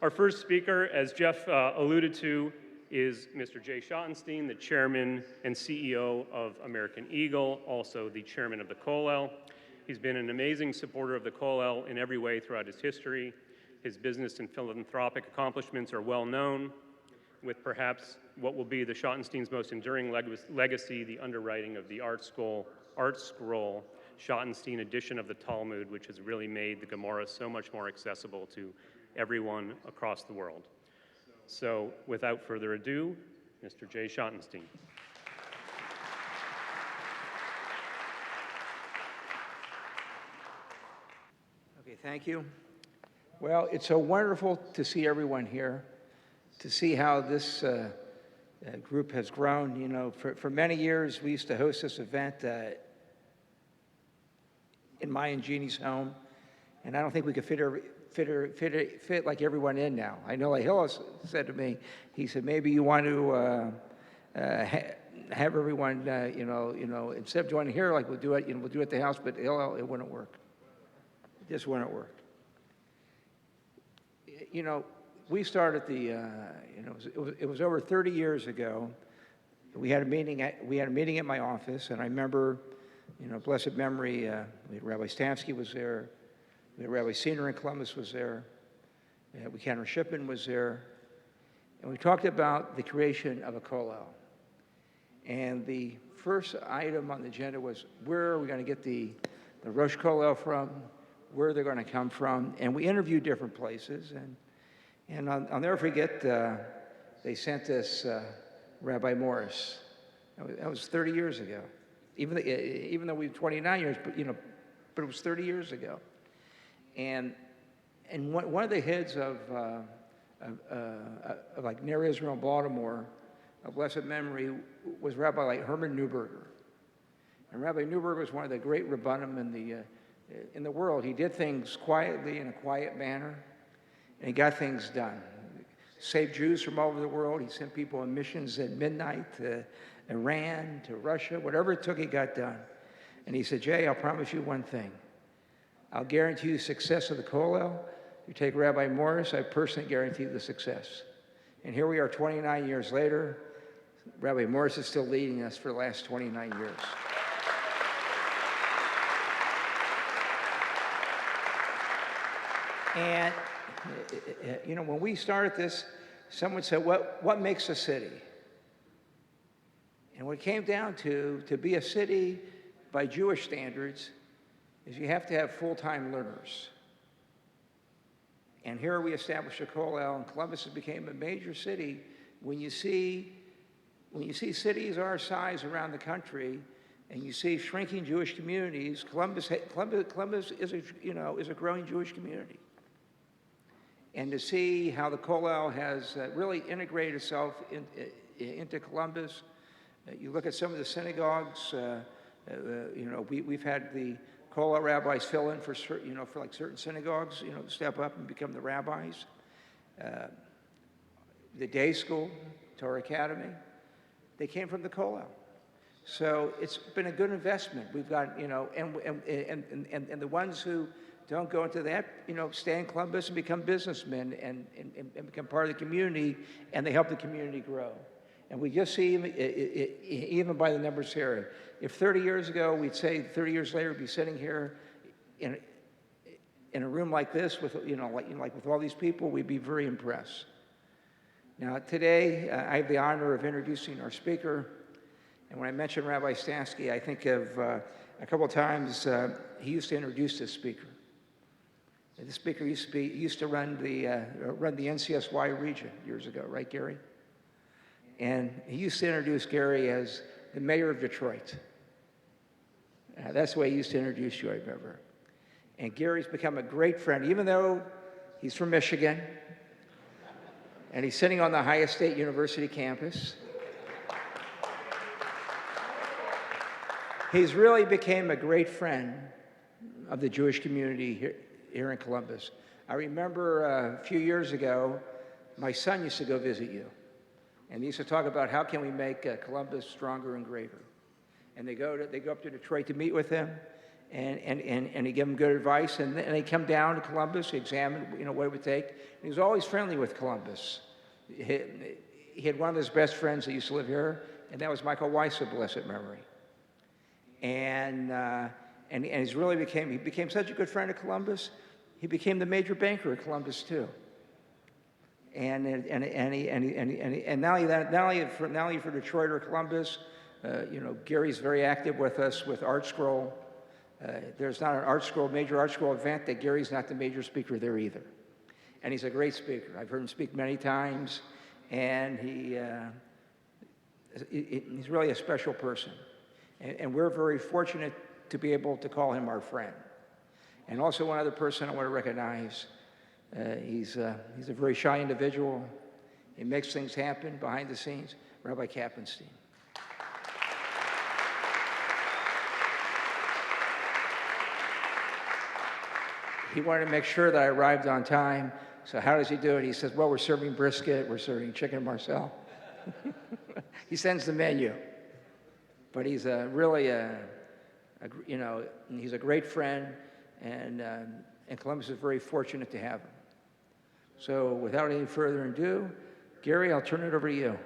Our first speaker, as Jeff alluded to, is Mr. Jay Schottenstein, the chairman and CEO of American Eagle, also the chairman of the Kollel. He's been an amazing supporter of the Kollel in every way throughout his history. His business and philanthropic accomplishments are well known, with perhaps what will be the Schottenstein's most enduring legacy, the underwriting of the art scroll, Schottenstein edition of the Talmud, which has really made the Gemara so much more accessible to everyone across the world. So, without further ado, Mr. Jay Schottenstein. Okay, thank you. Well, it's so wonderful to see everyone here, to see how this group has grown. You know, for many years, we used to host this event in my and Jeannie's home, and I don't think we could fit like everyone in now. I know, like Hillis said to me, he said, maybe you want to have everyone, instead of joining here, like we'll do it at the house, but it wouldn't work. It just wouldn't work. You know, we started it was over 30 years ago. We had a meeting at my office, and I remember, blessed memory, we had Rabbi Stansky was there, we had Rabbi Senior in Columbus was there, we Cantor Shipman was there, and we talked about the creation of a Kollel. And the first item on the agenda was, where are we going to get the Rosh Kollel from, where they're going to come from, and we interviewed different places, and I'll never forget, they sent us Rabbi Morris. That was 30 years ago. Even though we were 29 years, but it was 30 years ago. And one of the heads of like Ner Israel in Baltimore, of blessed memory, was Rabbi like Herman Neuberger. And Rabbi Neuberger was one of the great rabbanim in the world. He did things quietly, in a quiet manner, and he got things done. Saved Jews from all over the world. He sent people on missions at midnight to Iran, to Russia, whatever it took, he got done. And he said, Jay, I'll promise you one thing. I'll guarantee you the success of the Kollel. You take Rabbi Morris, I personally guarantee the success. And here we are 29 years later. Rabbi Morris is still leading us for the last 29 years. And when we started this, someone said, what makes a city? And what it came down to be a city by Jewish standards, is you have to have full-time learners. And here we established a Kollel, and Columbus has become a major city. When you see cities our size around the country, and you see shrinking Jewish communities, Columbus is a growing Jewish community. And to see how the Kollel has really integrated itself into Columbus. You look at some of the synagogues. We've had the Kollel rabbis fill in for certain synagogues. Step up and become the rabbis. The day school, Torah Academy, they came from the Kollel. So it's been a good investment. We've got and the ones who don't go into that, stay in Columbus and become businessmen and become part of the community, and they help the community grow. And we just see, even by the numbers here, if 30 years ago, we'd say 30 years later, we'd be sitting here in a room like this with, like with all these people, we'd be very impressed. Now, today, I have the honor of introducing our speaker. And when I mention Rabbi Stansky, I think of a couple of times he used to introduce this speaker. The speaker used to run the NCSY region years ago, right, Gary? And he used to introduce Gary as the mayor of Detroit. That's the way he used to introduce you, I remember. And Gary's become a great friend, even though he's from Michigan, and he's sitting on the highest state university campus. He's really became a great friend of the Jewish community here in Columbus. I remember a few years ago, my son used to go visit you. And they used to talk about how can we make Columbus stronger and greater. And they go up to Detroit to meet with him. and he gave him good advice. And they come down to Columbus, he examined, what it would take. And he was always friendly with Columbus. He had one of his best friends that used to live here, and that was Michael Weiss of blessed memory. And he became such a good friend of Columbus, he became the major banker of Columbus too. And not only for Detroit or Columbus, Gary's very active with us with Art Scroll. There's not an major Art Scroll event that Gary's not the major speaker there either. And he's a great speaker. I've heard him speak many times, and he's really a special person. And we're very fortunate to be able to call him our friend. And also one other person I want to recognize. He's a very shy individual. He makes things happen behind the scenes. Rabbi Kappenstein. He wanted to make sure that I arrived on time. So how does he do it? He says, well, we're serving brisket, we're serving chicken Marcel. He sends the menu. But he's he's a great friend, and Columbus is very fortunate to have him. So without any further ado, Gary, I'll turn it over to you.